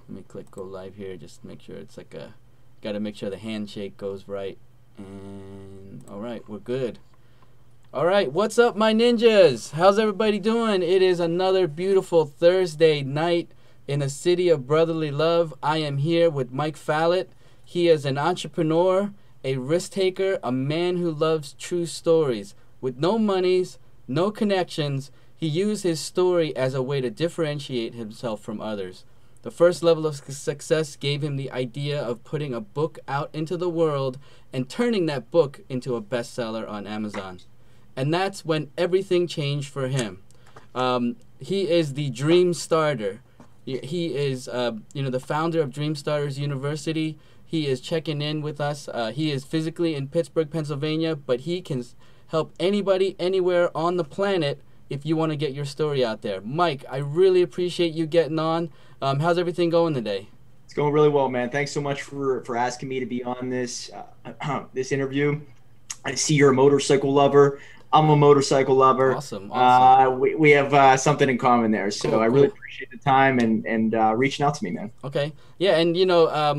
Let me click go live here. Just make sure it's like a. Got to make sure the handshake goes right. And all right, we're good. All right, what's up, my ninjas? How's everybody doing? It is another beautiful Thursday night in a city of brotherly love. I am here with Mike Fallat. He is an entrepreneur, a risk taker, a man who loves true stories. With no monies, no connections, he used his story as a way to differentiate himself from others. The first level of success gave him the idea of putting a book out into the world and turning that book into a bestseller on Amazon. And that's when everything changed for him. He is the Dream Starter. He is, the founder of Dream Starters University. He is checking in with us. He is physically in Pittsburgh, Pennsylvania, but he can help anybody, anywhere on the planet if you want to get your story out there. Mike, I really appreciate you getting on. How's everything going today? It's going really well, man. Thanks so much for asking me to be on this this interview. I see you're a motorcycle lover. I'm a motorcycle lover. Awesome. We have something in common there. So Cool, I really appreciate the time and reaching out to me, man. Okay. Yeah, and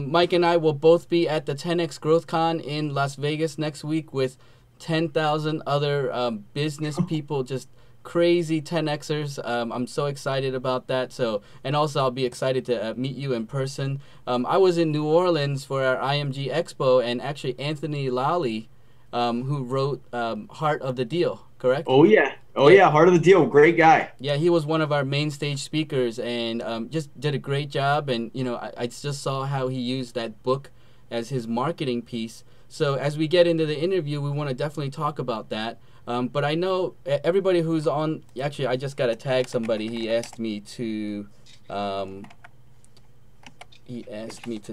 Mike and I will both be at the 10X Growth Con in Las Vegas next week with 10,000 other business people, just crazy 10Xers. I'm so excited about that. So, and also I'll be excited to meet you in person. I was in New Orleans for our IMG Expo, and actually Anthony Lally, who wrote Heart of the Deal, correct? Oh yeah. Heart of the Deal. Great guy. Yeah, he was one of our main stage speakers, and just did a great job. And I just saw how he used that book as his marketing piece. So as we get into the interview, we want to definitely talk about that. But I know everybody who's on. Actually, I just got to tag somebody. He asked me to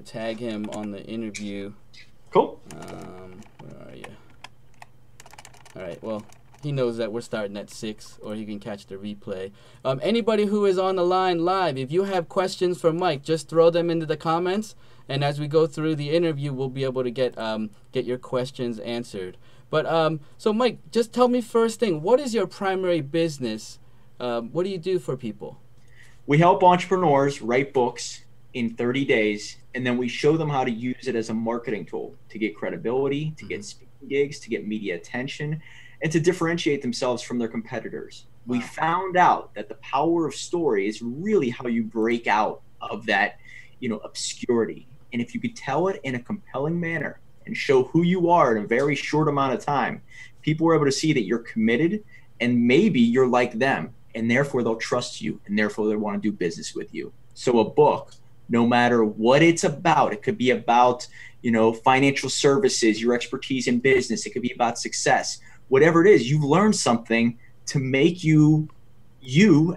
tag him on the interview. Cool. Where are you? All right, well, he knows that we're starting at 6, or he can catch the replay. Anybody who is on the line live, if you have questions for Mike, just throw them into the comments, and as we go through the interview, we'll be able to get your questions answered. But so Mike, just tell me first thing, what is your primary business? What do you do for people? We help entrepreneurs write books in 30 days, and then we show them how to use it as a marketing tool to get credibility, to get speaking gigs, to get media attention, and to differentiate themselves from their competitors. Wow. We found out that the power of story is really how you break out of that, obscurity. And if you could tell it in a compelling manner and show who you are in a very short amount of time, people are able to see that you're committed, and maybe you're like them, and therefore they'll trust you, and therefore they want to do business with you. So a book, no matter what it's about, it could be about, financial services, your expertise in business. It could be about success. Whatever it is, you've learned something to make you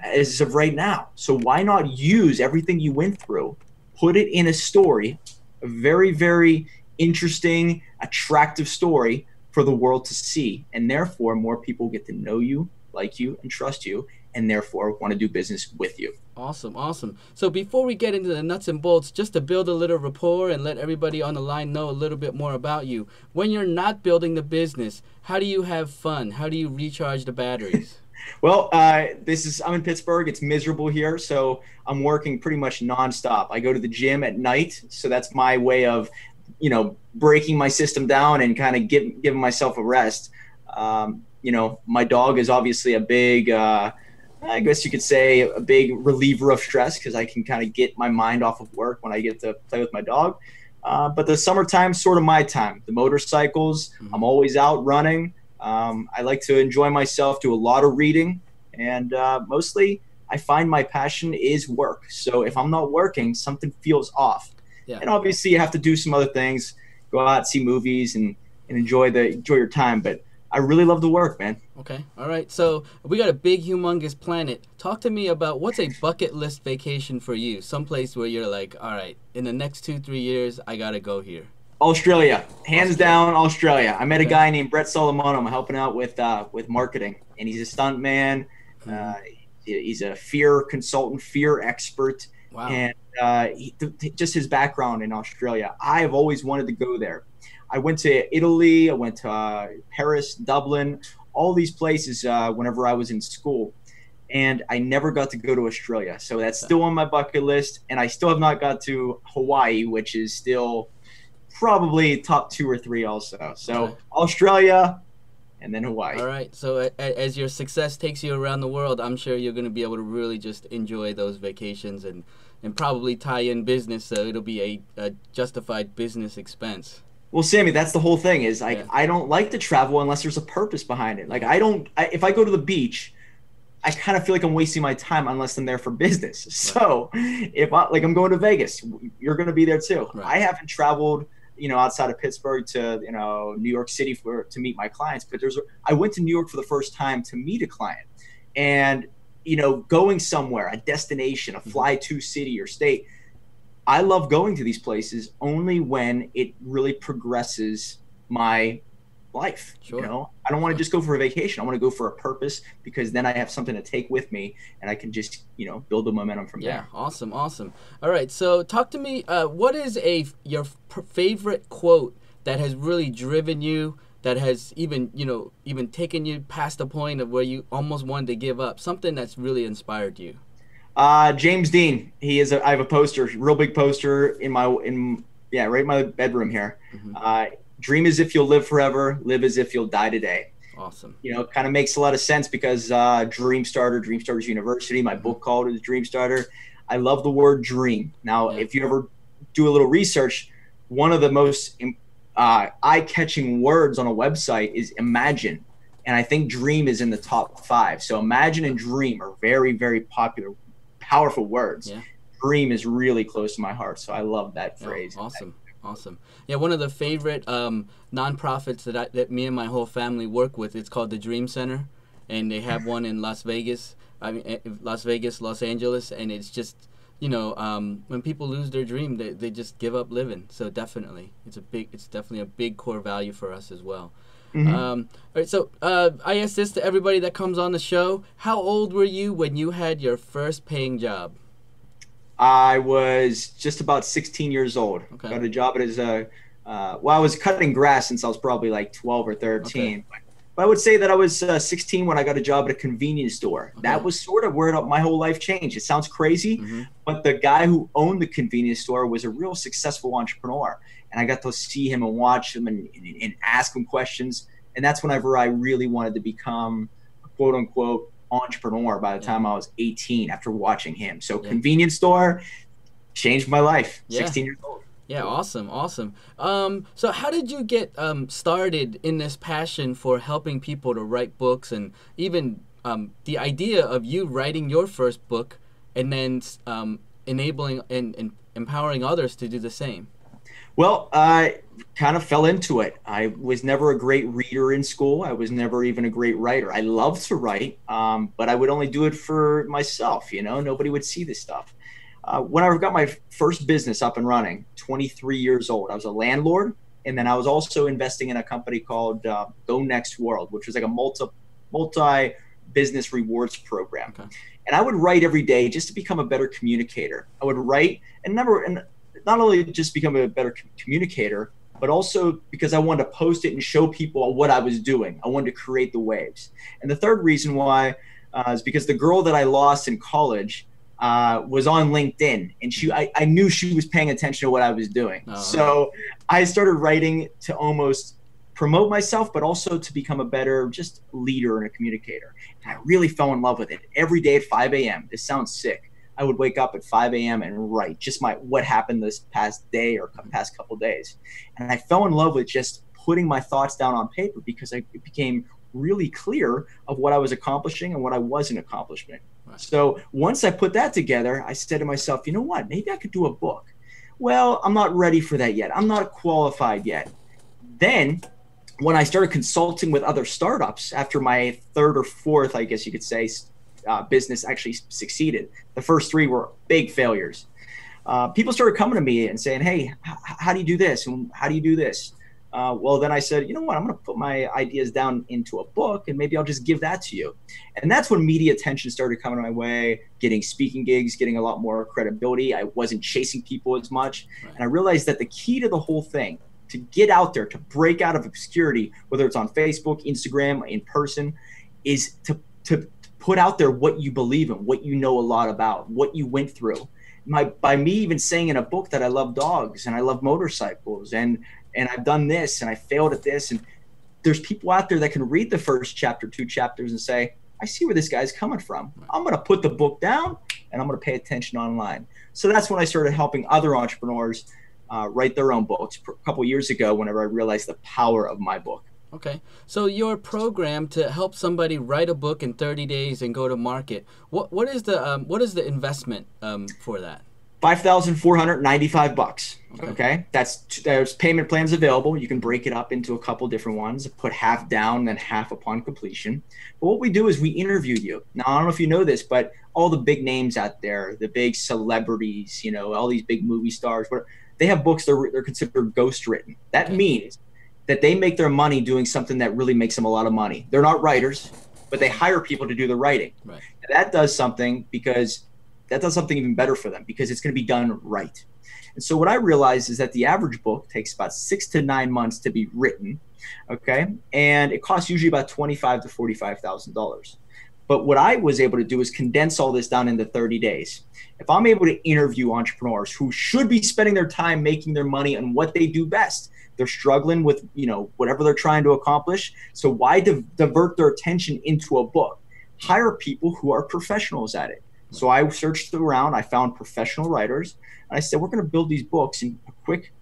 as of right now. So why not use everything you went through, put it in a story, a very, very interesting, attractive story for the world to see. And therefore, more people get to know you, like you, and trust you, and therefore want to do business with you. Awesome. So before we get into the nuts and bolts, just to build a little rapport and let everybody on the line know a little bit more about you, when you're not building the business, how do you have fun? How do you recharge the batteries? Well, I'm in Pittsburgh. It's miserable here, so I'm working pretty much nonstop. I go to the gym at night, so that's my way of, breaking my system down and kind of giving myself a rest. My dog is obviously a big, I guess you could say, a big reliever of stress, because I can kind of get my mind off of work when I get to play with my dog. But the summertime's sort of my time. The motorcycles, I'm always out running. I like to enjoy myself, do a lot of reading, and mostly I find my passion is work. So if I'm not working, something feels off. Yeah. And obviously you have to do some other things, go out, see movies, and enjoy your time. But I really love the work, man. Okay. All right. So we got a big, humongous planet. Talk to me about what's a bucket list vacation for you? Someplace where you're like, all right, in the next 2-3 years, I got to go here. Australia. Hands down, Australia. I met a guy named Brett Solomon. I'm helping out with marketing, and he's a stunt man. He's a fear consultant, fear expert. Wow. And just his background in Australia. I have always wanted to go there. I went to Italy, I went to Paris, Dublin, all these places whenever I was in school. and I never got to go to Australia. So that's still on my bucket list, and I still have not got to Hawaii, which is still probably top 2 or 3 also. So Okay. Australia and then Hawaii. All right. So as your success takes you around the world, I'm sure you're going to be able to really just enjoy those vacations and probably tie in business, so it'll be a justified business expense. Well, Sammy, that's the whole thing is like, Yeah. I don't like to travel unless there's a purpose behind it. Like if I go to the beach, I kind of feel like I'm wasting my time unless I'm there for business. So if I'm going to Vegas, you're going to be there too. Right. I haven't traveled, outside of Pittsburgh to, New York City to meet my clients, but I went to New York for the first time to meet a client, and, going somewhere, a destination, a fly to city or state. I love going to these places only when it really progresses my life. Sure. I don't want to just go for a vacation. I want to go for a purpose, because then I have something to take with me, and I can just, build the momentum from Yeah, there. awesome. All right, so talk to me. What is your favorite quote that has really driven you? That has even taken you past the point of where you almost wanted to give up. Something that's really inspired you. James Dean. I have a poster, real big poster right in my bedroom here. Dream as if you'll live forever, live as if you'll die today. Awesome. Kind of makes a lot of sense, because Dream Starters University, my book called is Dream Starter. I love the word dream. Now, if you ever do a little research, one of the most eye-catching words on a website is imagine. And I think dream is in the top 5. So imagine and dream are very, very popular, powerful words. Yeah. Dream is really close to my heart. So I love that phrase. Awesome. Yeah, one of the favorite nonprofits that me and my whole family work with, it's called the Dream Center, and they have one in Las Vegas. Los Angeles, and it's just, when people lose their dream, they just give up living. So definitely, it's definitely a big core value for us as well. All right, so I ask this to everybody that comes on the show: how old were you when you had your first paying job? I was just about 16 years old. Okay. Got a job as I was cutting grass since I was probably like 12 or 13. Okay. But I would say that I was 16 when I got a job at a convenience store. Okay. That was sort of where my whole life changed. It sounds crazy, but the guy who owned the convenience store was a real successful entrepreneur. And I got to see him and watch him and ask him questions. And that's whenever I really wanted to become a quote unquote entrepreneur by the time I was 18, after watching him. So convenience store changed my life. 16 years old. Yeah, awesome. So how did you get started in this passion for helping people to write books, and even the idea of you writing your first book and then enabling and empowering others to do the same? Well, I kind of fell into it. I was never a great reader in school. I was never even a great writer. I loved to write, but I would only do it for myself. Nobody would see this stuff. When I got my first business up and running, 23 years old, I was a landlord. And then I was also investing in a company called Go Next World, which was like a multi-business rewards program. Okay. And I would write every day just to become a better communicator. I would write and not only just become a better communicator, but also because I wanted to post it and show people what I was doing. I wanted to create the waves. And the third reason why is because the girl that I lost in college was on LinkedIn, and I knew she was paying attention to what I was doing. So I started writing to almost promote myself, but also to become a better just leader and a communicator. And I really fell in love with it. Every day at 5 a.m. This sounds sick. I would wake up at 5 a.m. and write just what happened this past day or past couple days. And I fell in love with just putting my thoughts down on paper, because it became really clear of what I was accomplishing and what I wasn't accomplishing. Right. So once I put that together, I said to myself, you know what, maybe I could do a book. Well, I'm not ready for that yet. I'm not qualified yet. Then when I started consulting with other startups after my third or fourth, I guess you could say, business actually succeeded. The first 3 were big failures. People started coming to me and saying, hey, how do you do this? And how do you do this? Well, then I said, you know what, I'm going to put my ideas down into a book, and maybe I'll just give that to you. And that's when media attention started coming my way, getting speaking gigs, getting a lot more credibility. I wasn't chasing people as much. Right. And I realized that the key to the whole thing, to get out there, to break out of obscurity, whether it's on Facebook, Instagram, in person, is to put out there what you believe in, what you know a lot about, what you went through. By me even saying in a book that I love dogs and I love motorcycles and I've done this and I failed at this, and there's people out there that can read the first chapter, 2 chapters and say, I see where this guy's coming from. I'm going to put the book down and I'm going to pay attention online. So that's when I started helping other entrepreneurs write their own books a couple years ago, whenever I realized the power of my book. Okay. So your program to help somebody write a book in 30 days and go to market, what is the investment for that? $5,495. Okay. There's payment plans available. You can break it up into a couple different ones, put half down, then half upon completion. But what we do is we interview you. Now, I don't know if you know this, but all the big names out there, the big celebrities, you know, all these big movie stars, they have books they're considered ghost written. That means that they make their money doing something that really makes them a lot of money. They're not writers, but they hire people to do the writing. Right. And that does something even better for them, because it's going to be done right. And so what I realized is that the average book takes about 6 to 9 months to be written, okay? And it costs usually about $25,000 to $45,000. But what I was able to do is condense all this down into 30 days. If I'm able to interview entrepreneurs who should be spending their time making their money on what they do best, they're struggling with, you know, whatever they're trying to accomplish. So why divert their attention into a book? Hire people who are professionals at it. So I searched around, I found professional writers, and I said, we're going to build these books in a quick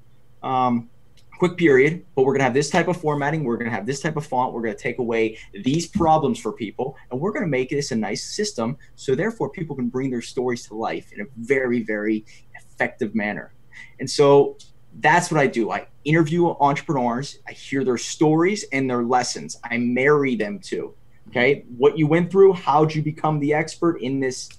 period, but we're going to have this type of formatting, we're going to have this type of font, we're going to take away these problems for people, and we're going to make this a nice system, so therefore people can bring their stories to life in a very, very effective manner. And so that's what I do. I interview entrepreneurs, I hear their stories and their lessons, I marry them to, okay, what you went through, how'd you become the expert in this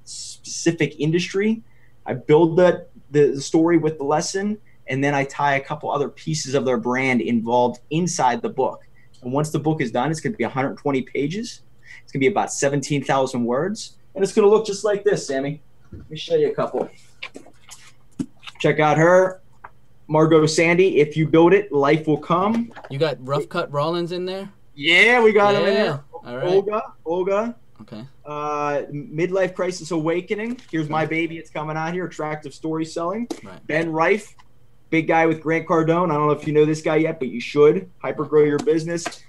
specific industry. I build the story with the lesson, and then I tie a couple other pieces of their brand involved inside the book. And once the book is done, it's going to be 120 pages. It's going to be about 17,000 words, and it's going to look just like this, Sammy. Let me show you a couple. Check out her, Margot Sandy. If you build it, life will come. You got Rough Cut Rollins in there? Yeah, we got him in there. All right. Olga. Okay. Midlife Crisis Awakening. Here's my baby. It's coming out here. Attractive story selling. Right. Ben Rife, big guy with Grant Cardone. I don't know if you know this guy yet, but you should. Hyper Grow Your Business.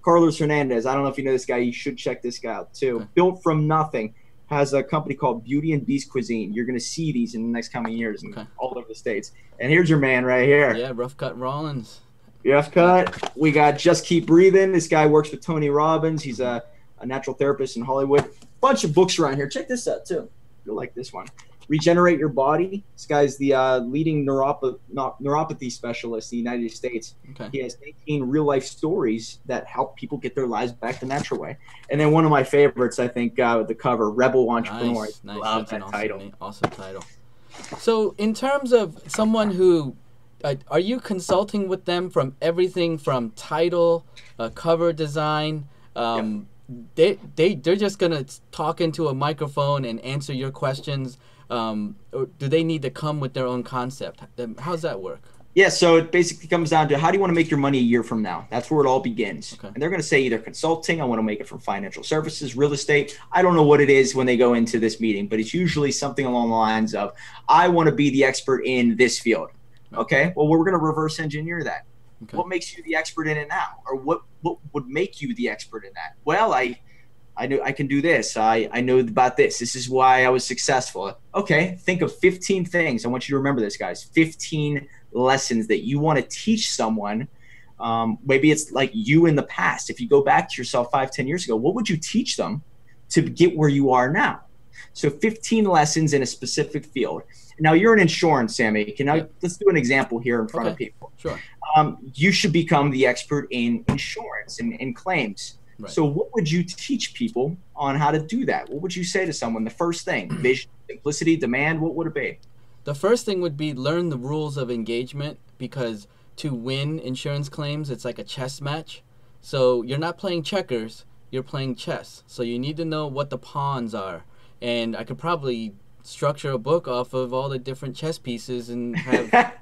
Carlos Hernandez. I don't know if you know this guy. You should check this guy out too. Okay. Built from nothing. Has a company called Beauty and Beast Cuisine. You're going to see these in the next coming years all over the States. And here's your man right here. Yeah, Rough Cut Rollins. Rough Cut. We got Just Keep Breathing. This guy works with Tony Robbins. He's a natural therapist in Hollywood. Bunch of books around here. Check this out too. You'll like this one. Regenerate Your Body. This guy's the leading neuropathy specialist in the United States. Okay. He has 18 real life stories that help people get their lives back the natural way. And then one of my favorites, I think, the cover, Rebel Entrepreneur. Nice. Love That's that title. Awesome title. So in terms of someone who, are you consulting with them from everything from title, cover design, Yep. They're just gonna talk into a microphone and answer your questions, or do they need to come with their own concept? How's that work? Yeah, so it basically comes down to, how do you want to make your money a year from now? That's where it all begins. Okay. And they're going to say either consulting, I want to make it from financial services, real estate. I don't know what it is when they go into this meeting, but it's usually something along the lines of, I want to be the expert in this field. Okay, well, we're going to reverse engineer that. Okay. What makes you the expert in it now? Or what would make you the expert in that? Well, I know I can do this. I know about this. This is why I was successful. Okay, think of 15 things. I want you to remember this, guys. 15 lessons that you want to teach someone. Maybe it's like you in the past. If you go back to yourself 5-10 years ago, what would you teach them to get where you are now? So 15 lessons in a specific field. Now, you're in insurance, Sammy. Let's do an example here in front of people. Sure. You should become the expert in insurance and claims. Right. So what would you teach people on how to do that? What would you say to someone? The first thing, vision, simplicity, demand, what would it be? The first thing would be learn the rules of engagement, because to win insurance claims, it's like a chess match. So you're not playing checkers, you're playing chess. So you need to know what the pawns are. And I could probably structure a book off of all the different chess pieces and have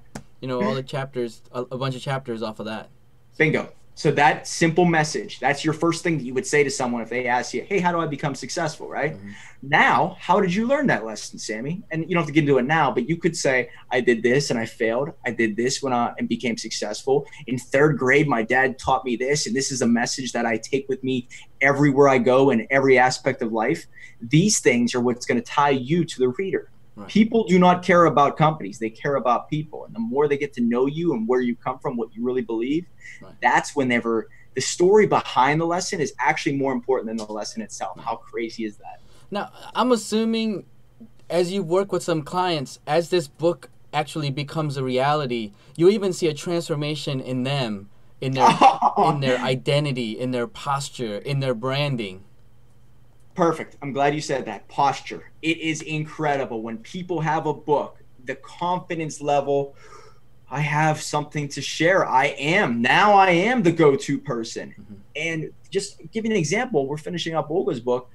all the chapters, a bunch of chapters off of that. Bingo. So that simple message, that's your first thing that you would say to someone if they ask you, hey, how do I become successful, right? Now, how did you learn that lesson, Sammy? And you don't have to get into it now, but you could say, I did this and I failed. I did this and became successful. In third grade, my dad taught me this, and this is a message that I take with me everywhere I go in every aspect of life. These things are what's going to tie you to the reader. Right. People do not care about companies. They care about people. And the more they get to know you and where you come from, what you really believe, right, that's whenever the story behind the lesson is actually more important than the lesson itself. How crazy is that? Now, I'm assuming as you work with some clients, as this book actually becomes a reality, you even see a transformation in them, in their identity, in their posture, in their branding. Perfect. I'm glad you said that. Posture. It is incredible. When people have a book, the confidence level, I have something to share. I am the go-to person. And just give you an example, we're finishing up Olga's book.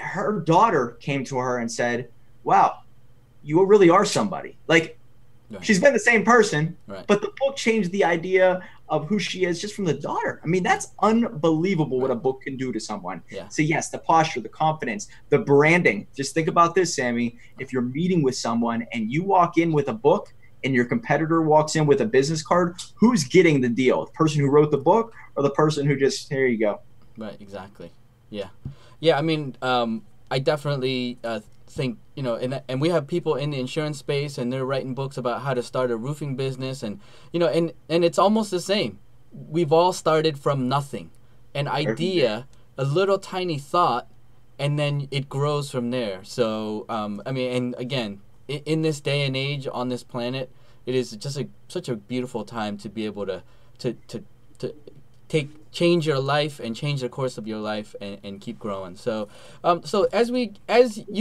Her daughter came to her and said, wow, you really are somebody. Like, she's been the same person, but the book changed the idea of who she is just from the daughter. I mean, that's unbelievable what a book can do to someone. So yes, the posture, the confidence, the branding. Just think about this, Sammy. If you're meeting with someone and you walk in with a book and your competitor walks in with a business card, who's getting the deal? The person who wrote the book or the person who just, here you go. Right, exactly. Yeah. Yeah, I mean, I definitely think, you know, and we have people in the insurance space and they're writing books about how to start a roofing business, and you know, and it's almost the same. We've all started from nothing, an idea, a little tiny thought, and then it grows from there. So I mean, and again, in this day and age on this planet, it is just such a beautiful time to be able to change your life and change the course of your life and keep growing. So so as you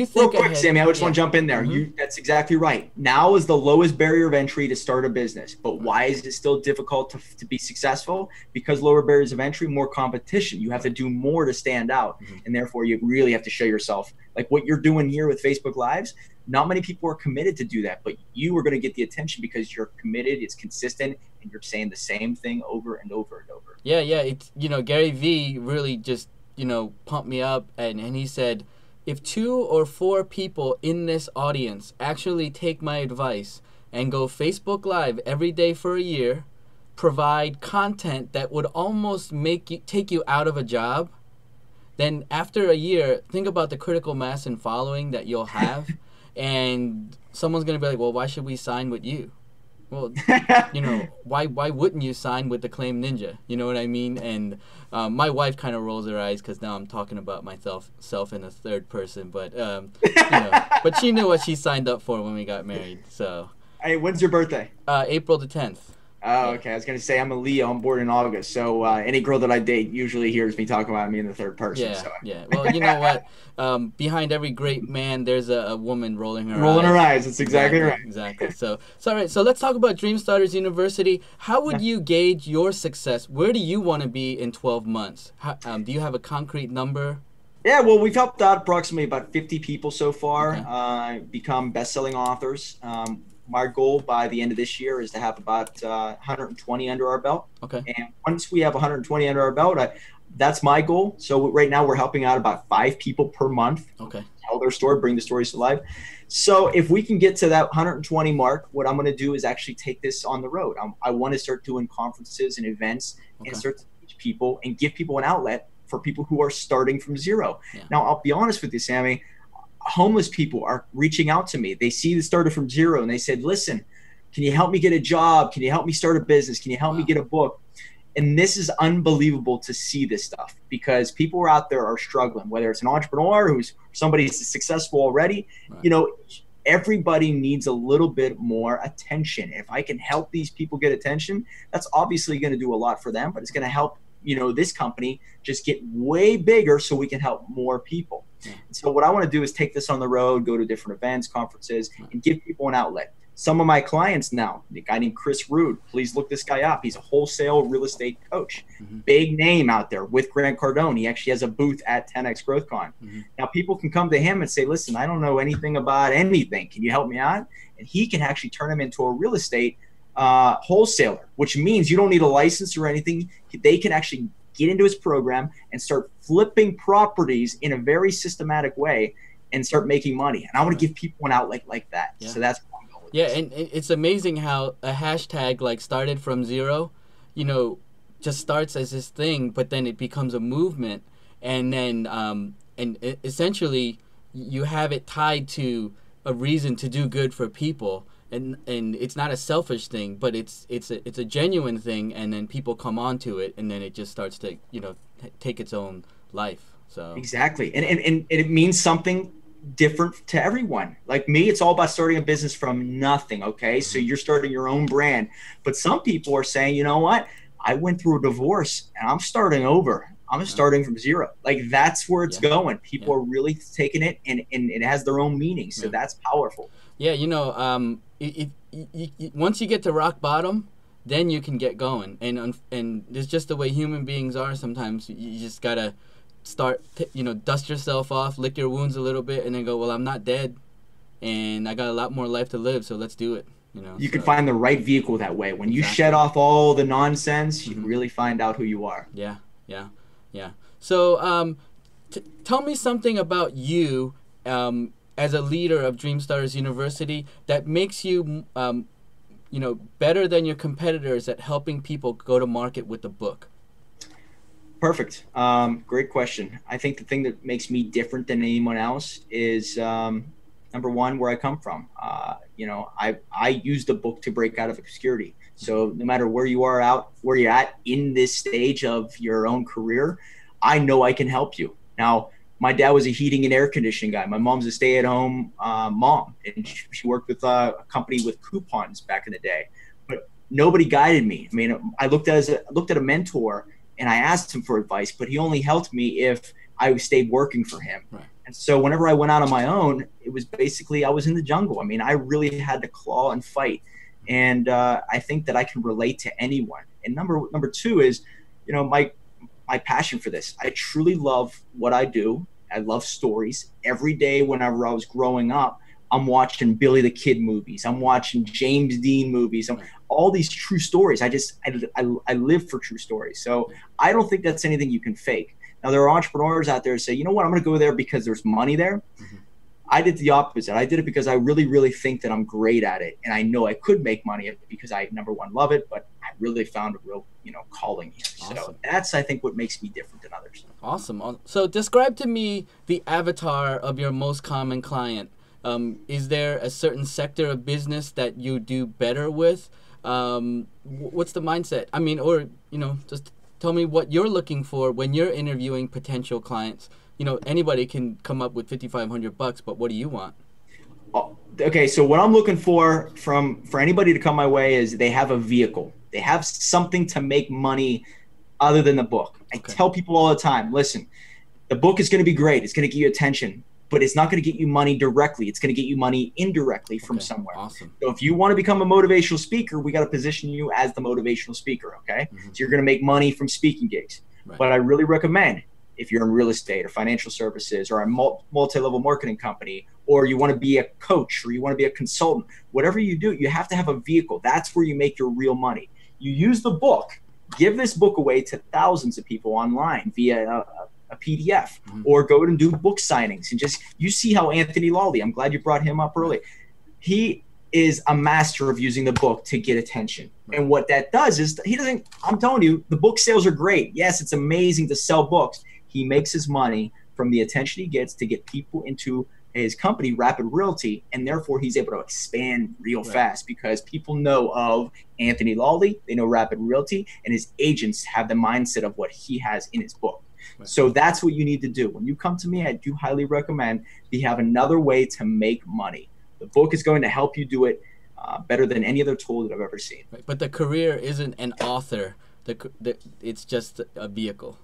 think real quick ahead, Sammy, I just want to jump in there. That's exactly right. Now is the lowest barrier of entry to start a business, but why is it still difficult to be successful? Because lower barriers of entry, more competition. You have to do more to stand out, and therefore you really have to show yourself. Like what you're doing here with Facebook Lives, not many people are committed to do that, but you are going to get the attention because you're committed, it's consistent, and you're saying the same thing over and over and over. Yeah, it's, you know, Gary Vee really just, you know, pumped me up, and he said, if 2 or 4 people in this audience actually take my advice and go Facebook Live every day for a year, provide content that would almost take you out of a job, then after a year, think about the critical mass and following that you'll have. And someone's going to be like, well, why should we sign with you? Well, you know, why wouldn't you sign with the Claim Ninja? You know what I mean? And my wife kind of rolls her eyes because now I'm talking about myself in the third person. But, you know, but she knew what she signed up for when we got married. So. Hey, when's your birthday? April the 10th. Oh, okay. I was going to say I'm a Leo. I'm born in August. So any girl that I date usually hears me talk about me in the third person. Yeah, yeah. Well, you know what? Behind every great man, there's a woman rolling her eyes. Rolling her eyes. That's exactly right. Exactly. So all right. So let's talk about Dream Starters University. How would you gauge your success? Where do you want to be in 12 months? Do you have a concrete number? Yeah, well, we've helped out approximately about 50 people so far become best-selling authors. My goal by the end of this year is to have about 120 under our belt. Okay. And once we have 120 under our belt, that's my goal. So right now we're helping out about 5 people per month. Okay. Tell their story, bring the stories to life. So if we can get to that 120 mark, what I'm going to do is actually take this on the road. I want to start doing conferences and events and start to teach people and give people an outlet for people who are starting from zero. Yeah. Now, I'll be honest with you, Sammy. Homeless people are reaching out to me. They see the started from zero and they said, listen, can you help me get a job? Can you help me start a business? Can you help me get a book? And this is unbelievable to see this stuff because people are out there are struggling, whether it's an entrepreneur who's somebody successful already, you know, everybody needs a little bit more attention. If I can help these people get attention, that's obviously going to do a lot for them, but it's going to help, you know, this company just get way bigger so we can help more people. So what I want to do is take this on the road, go to different events, conferences, and give people an outlet. Some of my clients now, a guy named Chris Rude, please look this guy up. He's a wholesale real estate coach, big name out there with Grant Cardone. He actually has a booth at 10X GrowthCon. Now people can come to him and say, listen, I don't know anything about anything. Can you help me out? And he can actually turn them into a real estate wholesaler, which means you don't need a license or anything. They can actually get into his program and start flipping properties in a very systematic way and start making money. And I want to give people an outlet like that. Yeah. So that's what I'm going with. Yeah, this. and it's amazing how a hashtag like started from zero, you know, just starts as this thing, but then it becomes a movement, and then essentially you have it tied to a reason to do good for people, and it's not a selfish thing, but it's a genuine thing, and then people come onto it, and then it just starts to, you know, take its own life. So Exactly. And it means something different to everyone. Like me, it's all about starting a business from nothing. Okay. So you're starting your own brand, but some people are saying, you know what? I went through a divorce and I'm starting over. I'm starting from zero. Like that's where it's going. People are really taking it, and it has their own meaning. So that's powerful. Yeah. You know, once you get to rock bottom, then you can get going. And it's just the way human beings are. Sometimes you just gotta start, you know, dust yourself off, lick your wounds a little bit, and then go, well, I'm not dead, and I got a lot more life to live, so let's do it. You know, you can find the right vehicle that way. When you shed off all the nonsense, you really find out who you are. Yeah. So tell me something about you as a leader of Dreamstarters University that makes you, you know, better than your competitors at helping people go to market with the book. Perfect. Great question. I think the thing that makes me different than anyone else is, number one, where I come from. You know, I use the book to break out of obscurity. So no matter where you are where you're at in this stage of your own career, I know I can help you. Now, my dad was a heating and air conditioning guy. My mom's a stay-at-home mom, and she worked with a company with coupons back in the day. But nobody guided me. I mean, I looked at a mentor, and I asked him for advice, but he only helped me if I stayed working for him. Right. And so whenever I went out on my own, it was basically I was in the jungle. I mean, I really had to claw and fight. And I think that I can relate to anyone. And number two is, you know, my passion for this. I truly love what I do. I love stories. Every day whenever I was growing up, I'm watching Billy the Kid movies. I'm watching James Dean movies. All these true stories. I live for true stories. So I don't think that's anything you can fake. Now, there are entrepreneurs out there who say, you know what, I'm going to go there because there's money there. Mm-hmm. I did the opposite. I did it because I really, really think that I'm great at it. And I know I could make money because I, number one, love it, but I really found a real, you know, calling here. Awesome. So that's, I think, what makes me different than others. Awesome. So describe to me the avatar of your most common client. Is there a certain sector of business that you do better with? What's the mindset? I mean, or, you know, just tell me what you're looking for when you're interviewing potential clients. You know, anybody can come up with $5,500, but what do you want? Oh, okay, so what I'm looking for anybody to come my way is they have a vehicle. They have something to make money other than the book. I tell people all the time, listen, the book is going to be great. It's going to get you attention, but it's not going to get you money directly. It's going to get you money indirectly from somewhere. Awesome. So if you want to become a motivational speaker, we got to position you as the motivational speaker, okay? Mm-hmm. So you're going to make money from speaking gigs. Right. But I really recommend, if you're in real estate or financial services or a multi-level marketing company, or you want to be a coach or you want to be a consultant, whatever you do, you have to have a vehicle. That's where you make your real money. You use the book, give this book away to thousands of people online via a PDF, or go and do book signings, and you see how Anthony Lawley, I'm glad you brought him up early. He is a master of using the book to get attention. And what that does is I'm telling you, the book sales are great. Yes, it's amazing to sell books. He makes his money from the attention he gets to get people into his company, Rapid Realty, and therefore he's able to expand real fast because people know of Anthony Lawley, they know Rapid Realty, and his agents have the mindset of what he has in his book. Right. So that's what you need to do. When you come to me, I do highly recommend that you have another way to make money. The book is going to help you do it better than any other tool that I've ever seen. Right. But the career isn't an author. It's just a vehicle.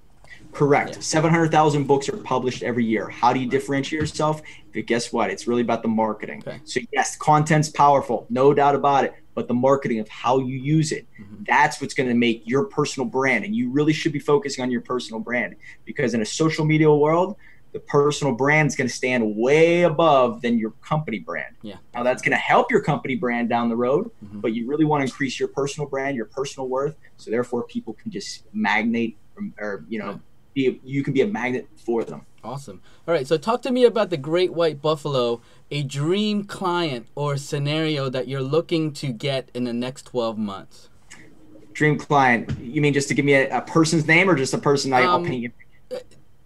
Correct. Yeah. 700,000 books are published every year. How do you differentiate yourself? But guess what? It's really about the marketing. Okay. So yes, content's powerful, no doubt about it. But the marketing of how you use it, that's what's going to make your personal brand. And you really should be focusing on your personal brand, because in a social media world, the personal brand is going to stand way above than your company brand. Yeah. Now that's going to help your company brand down the road, but you really want to increase your personal brand, your personal worth. So therefore people can just magnate or, you know, you can be a magnet for them. Awesome. All right. So talk to me about the Great White Buffalo, a dream client or scenario that you're looking to get in the next 12 months. Dream client. You mean just to give me a person's name or just a person I'll paint you?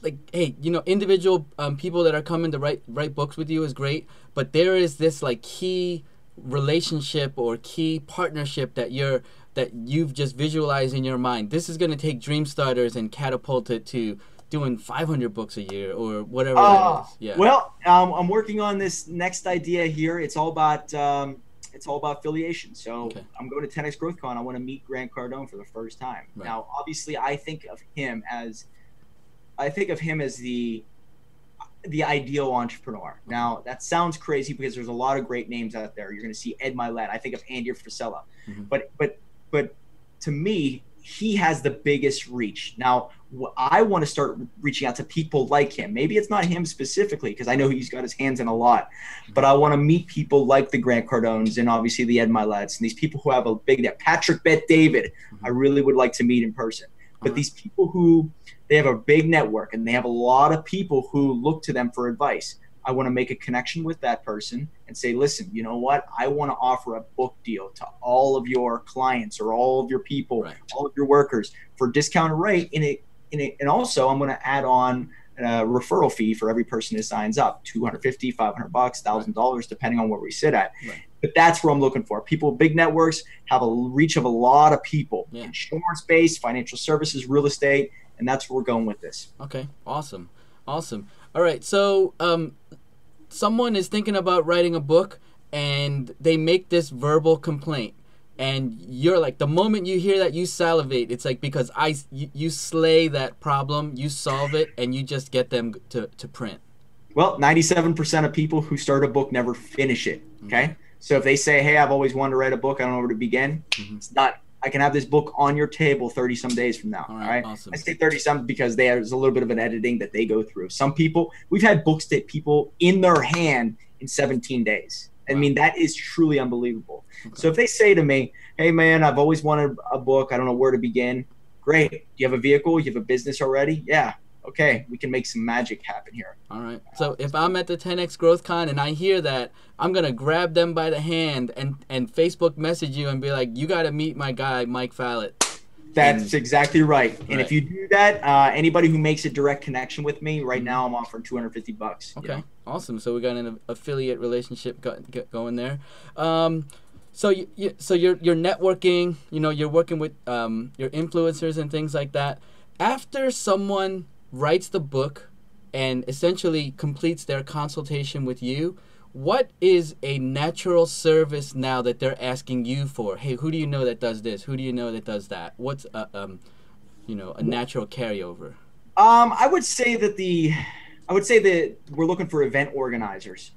Like, hey, you know, individual people that are coming to write books with you is great, but there is this like key relationship or key partnership that you've just visualized in your mind. This is going to take Dream Starters and catapult it to doing 500 books a year or whatever that is. Yeah. Well, I'm working on this next idea here. It's all about affiliation. So I'm going to 10X GrowthCon. I want to meet Grant Cardone for the first time. Right. Now, obviously, I think of him as the ideal entrepreneur. Now, that sounds crazy because there's a lot of great names out there. You're going to see Ed Mylett. I think of Andy Frisella. But to me, he has the biggest reach. Now, I want to start reaching out to people like him. Maybe it's not him specifically because I know he's got his hands in a lot. But I want to meet people like the Grant Cardones and obviously the Ed Myletts and these people who have a big net. Patrick Bet David, I really would like to meet in person. But these people who they have a big network and they have a lot of people who look to them for advice. I want to make a connection with that person and say, listen, you know what? I want to offer a book deal to all of your clients or all of your people, all of your workers for a discounted rate. And also I'm going to add on a referral fee for every person who signs up, $250, $500, $1,000, depending on where we sit at. But that's what I'm looking for. People with big networks have a reach of a lot of people, insurance-based, financial services, real estate, and that's where we're going with this. Okay, awesome. Awesome. All right, so someone is thinking about writing a book, and they make this verbal complaint. And you're like, the moment you hear that, you salivate. It's like because you slay that problem, you solve it, and you just get them to print. Well, 97% of people who start a book never finish it, okay? So if they say, hey, I've always wanted to write a book, I don't know where to begin, it's not. I can have this book on your table 30-some days from now, all right? Awesome. I say 30-some because there's a little bit of an editing that they go through. Some people, we've had books that people in their hand in 17 days. I mean, that is truly unbelievable. So if they say to me, hey, man, I've always wanted a book. I don't know where to begin. Great. Do you have a vehicle? You have a business already? Yeah. Okay. We can make some magic happen here. All right. So if I'm at the 10X GrowthCon and I hear that, I'm going to grab them by the hand and Facebook message you and be like, you got to meet my guy, Mike Fallat. That's exactly right. And if you do that, anybody who makes a direct connection with me right now, I'm offering $250. Okay, awesome. So we got an affiliate relationship going there. So you're networking. You know, you're working with your influencers and things like that. After someone writes the book and essentially completes their consultation with you, what is a natural service now that they're asking you for? Hey, who do you know that does this? Who do you know that does that? What's a natural carryover? I would say that we're looking for event organizers.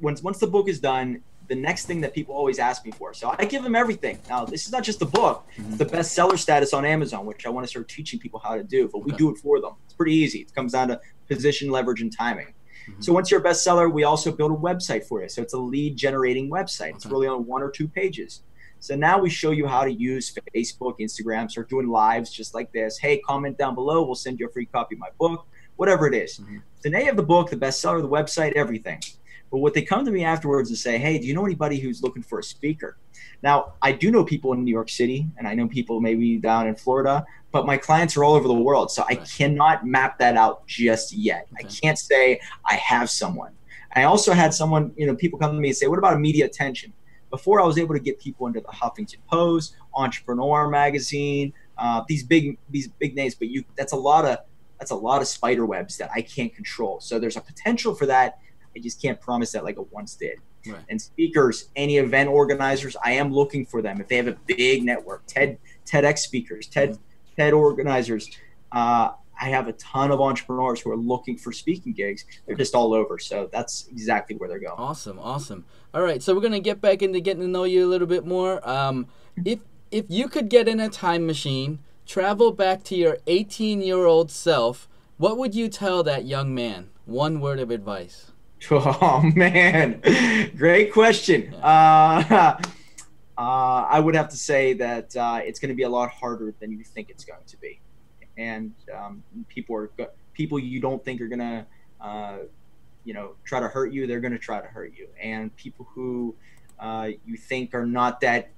Once the book is done, the next thing that people always ask me for. So I give them everything. Now, this is not just the book. It's the bestseller status on Amazon, which I want to start teaching people how to do, but we do it for them. It's pretty easy. It comes down to position, leverage, and timing. So once you're a bestseller, we also build a website for you. So it's a lead generating website. It's really on 1 or 2 pages. So now we show you how to use Facebook, Instagram, start doing lives just like this. Hey, comment down below. We'll send you a free copy of my book, whatever it is. So now you have the book, the bestseller, the website, everything. But what they come to me afterwards and say, hey, do you know anybody who's looking for a speaker? Now, I do know people in New York City, and I know people maybe down in Florida, but my clients are all over the world. So I cannot map that out just yet. I can't say I have someone. I also had someone, people come to me and say, what about a media attention? Before I was able to get people into the Huffington Post, Entrepreneur Magazine, these big names, but that's a lot of spider webs that I can't control. So there's a potential for that. I just can't promise that like it once did. And speakers, any event organizers, I am looking for them. If they have a big network, TEDx speakers, TED organizers, I have a ton of entrepreneurs who are looking for speaking gigs. They're just all over. So that's exactly where they're going. Awesome. All right. So we're going to get back into getting to know you a little bit more. If you could get in a time machine, travel back to your 18-year-old self, What would you tell that young man? One word of advice. Oh man, great question. Yeah. I would have to say that it's going to be a lot harder than you think it's going to be, and people you don't think are going to, try to hurt you. They're going to try to hurt you, and people who you think are not that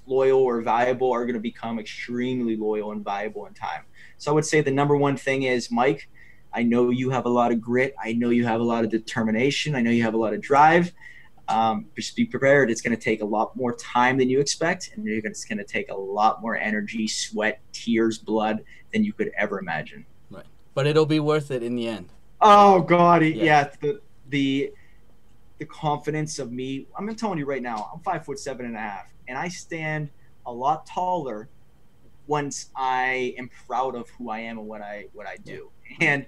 loyal or valuable are going to become extremely loyal and valuable in time. So I would say the number one thing is, Mike, I know you have a lot of grit. I know you have a lot of determination. I know you have a lot of drive. Just be prepared. It's going to take a lot more time than you expect, and it's going to take a lot more energy, sweat, tears, blood than you could ever imagine. Right. But it'll be worth it in the end. Oh God, yeah. The confidence of me. I'm telling you right now, I'm 5'7.5", and I stand a lot taller once I am proud of who I am and what I do. And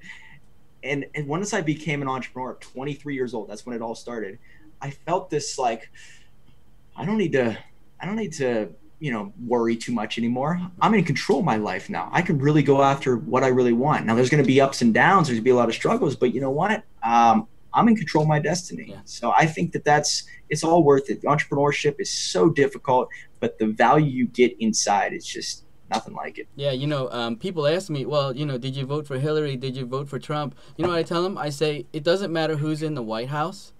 once I became an entrepreneur at 23 years old, that's when it all started. I felt this like, I don't need to worry too much anymore. I'm in control of my life now. I can really go after what I really want. Now there's going to be ups and downs. There's going to be a lot of struggles, but you know what? I'm in control of my destiny. Yeah. So I think it's all worth it. Entrepreneurship is so difficult, but the value you get inside is just nothing like it. Yeah, people ask me, well, did you vote for Hillary? Did you vote for Trump? You know what I tell them? I say, it doesn't matter who's in the White House,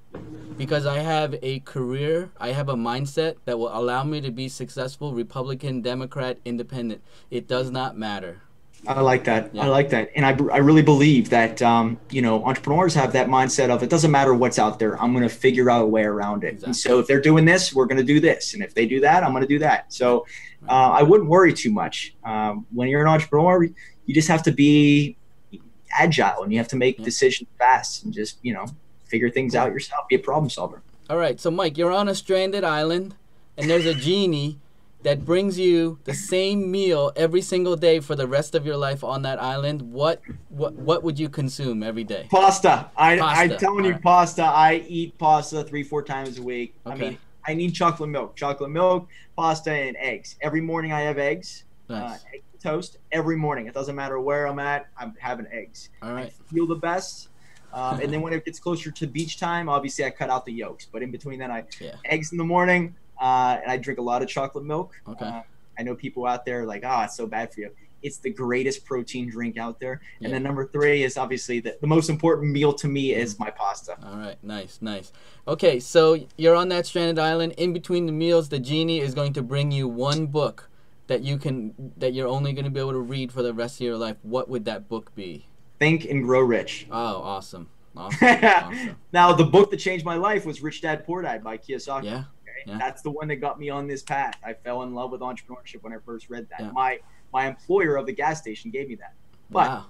because I have a career, I have a mindset that will allow me to be successful, Republican, Democrat, Independent. It does not matter. I like that. Yeah. I like that. And I really believe that, entrepreneurs have that mindset of, it doesn't matter what's out there. I'm going to figure out a way around it. Exactly. And so if they're doing this, we're going to do this. And if they do that, I'm going to do that. So I wouldn't worry too much. When you're an entrepreneur, you just have to be agile, and you have to make decisions fast, and just, figure things out yourself. Be a problem solver. All right. So Mike, you're on a stranded island, and there's a genie that brings you the same meal every single day for the rest of your life on that island. What would you consume every day? Pasta. I'm telling you, pasta. I eat pasta 3-4 times a week. Okay. I mean, I need chocolate milk, pasta, and eggs. Every morning I have eggs. Nice. Egg toast every morning. It doesn't matter where I'm at. I'm having eggs. All right. I feel the best. And then when it gets closer to beach time, obviously I cut out the yolks. But in between that, eggs in the morning. And I drink a lot of chocolate milk. Okay. I know people out there like, it's so bad for you. It's the greatest protein drink out there. And then number 3 is obviously the most important meal to me is my pasta. All right. Nice. Okay. So you're on that stranded island. In between the meals, the genie is going to bring you one book that you're only going to be able to read for the rest of your life. What would that book be? Think and Grow Rich. Oh, awesome. Now, the book that changed my life was Rich Dad Poor Dad by Kiyosaki. Yeah. Yeah. That's the one that got me on this path. I fell in love with entrepreneurship when I first read that. Yeah. My employer of the gas station gave me that. But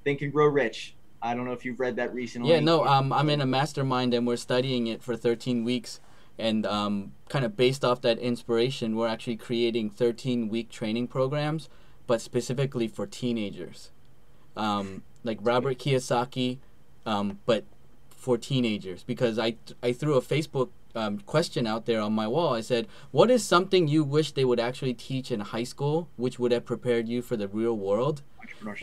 Think and Grow Rich. I don't know if you've read that recently. Yeah, no, I'm in a mastermind, and we're studying it for 13 weeks. And kind of based off that inspiration, we're actually creating 13-week training programs, but specifically for teenagers. Like Robert Kiyosaki, but for teenagers. Because I threw a Facebook question out there on my wall. I said, what is something you wish they would actually teach in high school, which would have prepared you for the real world?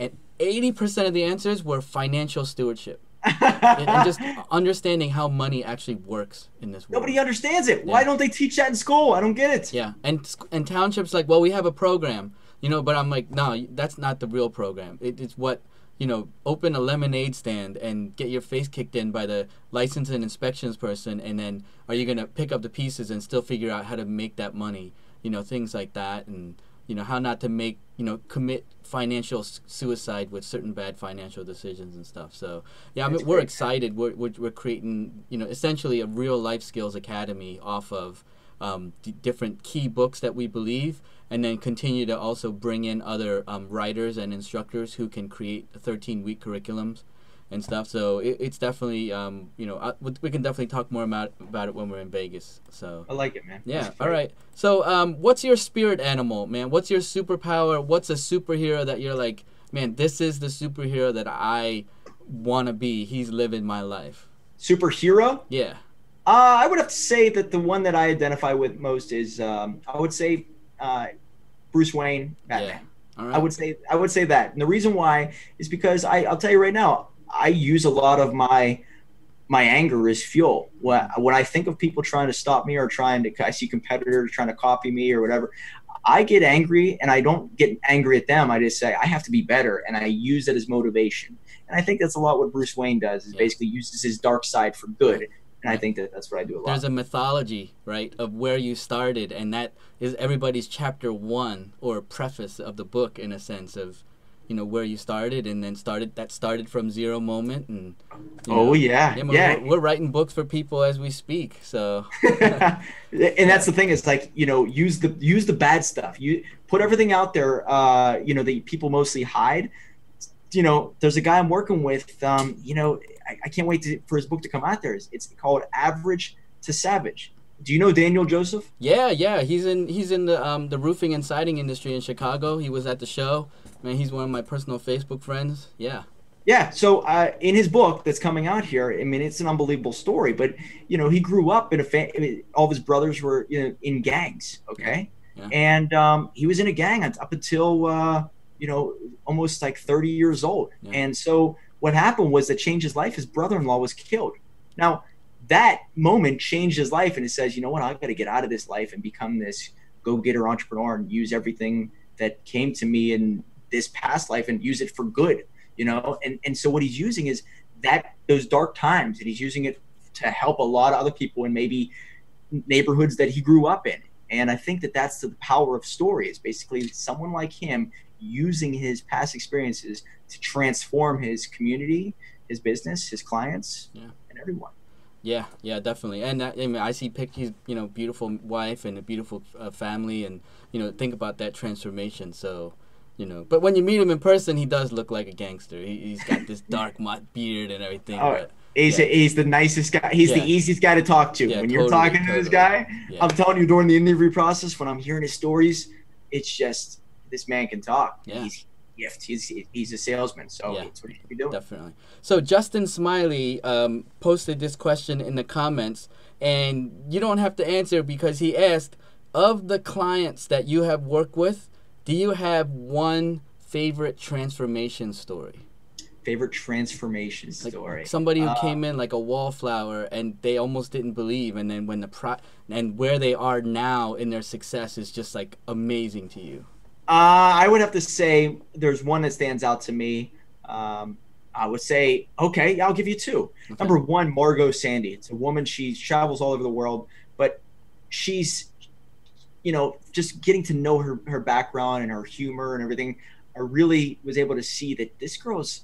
And 80% of the answers were financial stewardship. and just understanding how money actually works in this world. Nobody understands it. Why don't they teach that in school? I don't get it. Yeah, and townships like, well, we have a program, but I'm like, no, that's not the real program. It's what, open a lemonade stand and get your face kicked in by the license and inspections person, and then are you going to pick up the pieces and still figure out how to make that money, things like that, and how not to make, commit financial suicide with certain bad financial decisions and stuff. So yeah, we're excited. We're creating, essentially a real life skills academy off of different key books that we believe, and then continue to also bring in other writers and instructors who can create 13-week curriculums and stuff. So it's definitely, we can definitely talk more about it when we're in Vegas. So I like it, man. Yeah. All right. So what's your spirit animal, man? What's your superpower? What's a superhero that you're like, man, this is the superhero that I want to be. He's living my life. Superhero? Yeah. I would have to say that the one that I identify with most is, I would say, Bruce Wayne, Batman. All right. I would say that. And the reason why is because I'll tell you right now, I use a lot of my anger as fuel. When I think of people trying to stop me or I see competitors trying to copy me or whatever, I get angry, and I don't get angry at them. I just say I have to be better, and I use it as motivation. And I think that's a lot what Bruce Wayne does, is basically uses his dark side for good. And I think that's what I do a lot. There's a mythology, right, of where you started, and that is everybody's chapter 1 or preface of the book, in a sense of, where you started, and then started from zero moment. And we're writing books for people as we speak. So and that's the thing, is like, use the bad stuff. You put everything out there, that people mostly hide. There's a guy I'm working with, I can't wait for his book to come out there. It's called Average to Savage. Do you know Daniel Joseph? Yeah. He's in the roofing and siding industry in Chicago. He was at the show. Man, he's one of my personal Facebook friends. Yeah. Yeah. So in his book that's coming out here, I mean, it's an unbelievable story. But he grew up in all of his brothers were in gangs. Okay. Yeah. And he was in a gang up until almost like 30 years old. Yeah. And so what happened was that changed his life. His brother-in-law was killed. Now, that moment changed his life, and it says, you know what, I've got to get out of this life and become this go-getter entrepreneur and use everything that came to me in this past life and use it for good, And so what he's using is those dark times, and he's using it to help a lot of other people in maybe neighborhoods that he grew up in. And I think that's the power of story, is basically someone like him using his past experiences to transform his community, his business, his clients, and everyone. Yeah, definitely. And I see pictures, beautiful wife and a beautiful family, and think about that transformation. So, but when you meet him in person, he does look like a gangster. He's got this dark beard and everything. Oh, he's the nicest guy. He's the easiest guy to talk to. When you're talking to this guy, I'm telling you, during the interview process, when I'm hearing his stories, it's just, this man can talk. Yeah. He's a salesman, so that's what he should be doing. Definitely. So Justin Smiley posted this question in the comments, and you don't have to answer, because he asked, of the clients that you have worked with, do you have one favorite transformation story? Favorite transformation story? Like somebody who came in like a wallflower, and they almost didn't believe, and then when and where they are now in their success is just like amazing to you. I would have to say there's one that stands out to me. I would say, okay, I'll give you two. Okay. Number one, Margot Sandy. It's a woman. She travels all over the world, but she's, just getting to know her background and her humor and everything. I really was able to see that this girl's,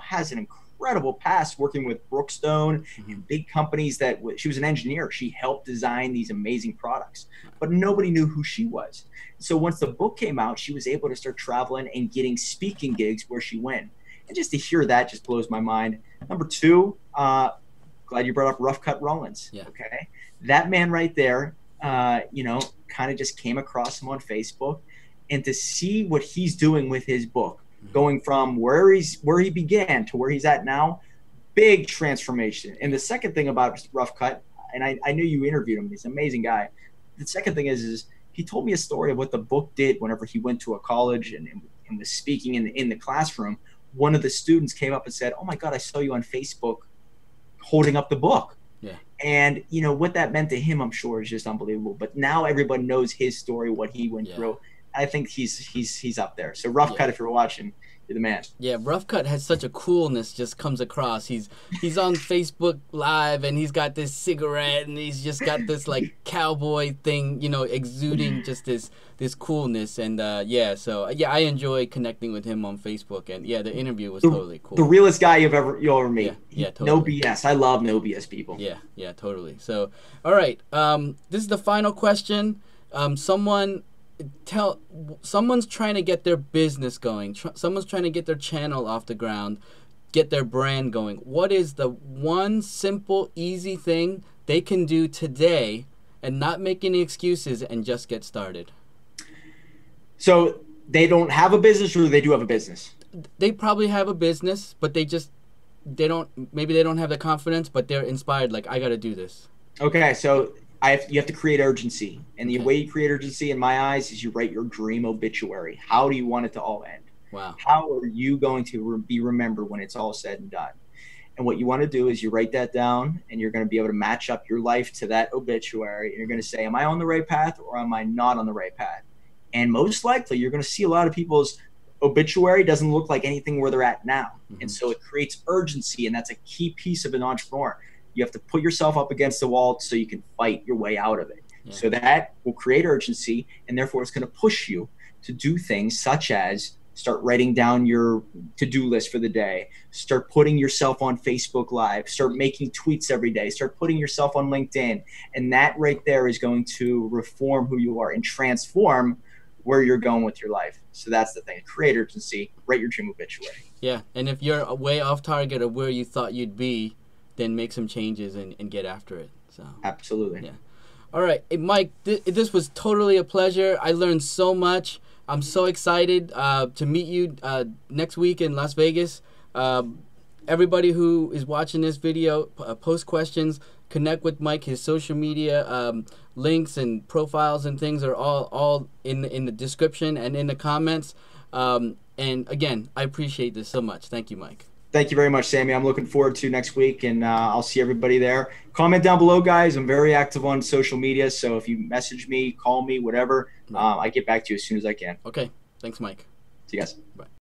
has an incredible past working with Brookstone and big companies. She was an engineer. She helped design these amazing products, but nobody knew who she was. So once the book came out, she was able to start traveling and getting speaking gigs where she went. And just to hear that just blows my mind. Number two, glad you brought up Rough Cut Rollins. Yeah. Okay. That man right there, kind of just came across him on Facebook, and to see what he's doing with his book, going from where he began to where he's at now, big transformation. And the second thing about Rough Cut, and I knew you interviewed him, he's an amazing guy. The second thing is he told me a story of what the book did whenever he went to a college and was speaking in the classroom. One of the students came up and said, "Oh my God, I saw you on Facebook holding up the book." Yeah. And what that meant to him, I'm sure, is just unbelievable. But now everyone knows his story, what he went through. I think he's up there. So Rough Cut, if you're watching, you're the man. Yeah, Rough Cut has such a coolness, just comes across. He's on Facebook Live, and he's got this cigarette, and he's just got this like cowboy thing, exuding just this coolness. And so I enjoy connecting with him on Facebook. And the interview was totally cool. The realest guy you'll ever meet. Yeah, totally. No BS. I love no BS people. Yeah, totally. So, all right, this is the final question. Someone's trying to get their business going. Someone's trying to get their channel off the ground, get their brand going. What is the one simple, easy thing they can do today and not make any excuses and just get started? So they don't have a business, or they do have a business? They probably have a business, but maybe they don't have the confidence, but they're inspired. Like, I got to do this. Okay. So you have to create urgency. And the way you create urgency in my eyes is you write your dream obituary. How do you want it to all end? Wow. How are you going to be remembered when it's all said and done? And what you want to do is you write that down, and you're going to be able to match up your life to that obituary. And you're going to say, am I on the right path or am I not on the right path? And most likely you're going to see a lot of people's obituary doesn't look like anything where they're at now. And so it creates urgency. And that's a key piece of an entrepreneur. You have to put yourself up against the wall so you can fight your way out of it. Yeah. So that will create urgency, and therefore it's going to push you to do things such as start writing down your to-do list for the day, start putting yourself on Facebook Live, start making tweets every day, start putting yourself on LinkedIn. And that right there is going to reform who you are and transform where you're going with your life. So that's the thing. Create urgency, write your dream obituary. Yeah, and if you're way off target of where you thought you'd be, then make some changes and get after it. So absolutely. Yeah. All right, hey, Mike, this was totally a pleasure. I learned so much. I'm so excited to meet you next week in Las Vegas. Everybody who is watching this video, post questions, connect with Mike. His social media links and profiles and things are all in the description and in the comments. And again, I appreciate this so much. Thank you, Mike. Thank you very much, Sammy. I'm looking forward to next week, and I'll see everybody there. Comment down below, guys. I'm very active on social media, so if you message me, call me, whatever, I get back to you as soon as I can. Okay. Thanks, Mike. See you guys. Bye.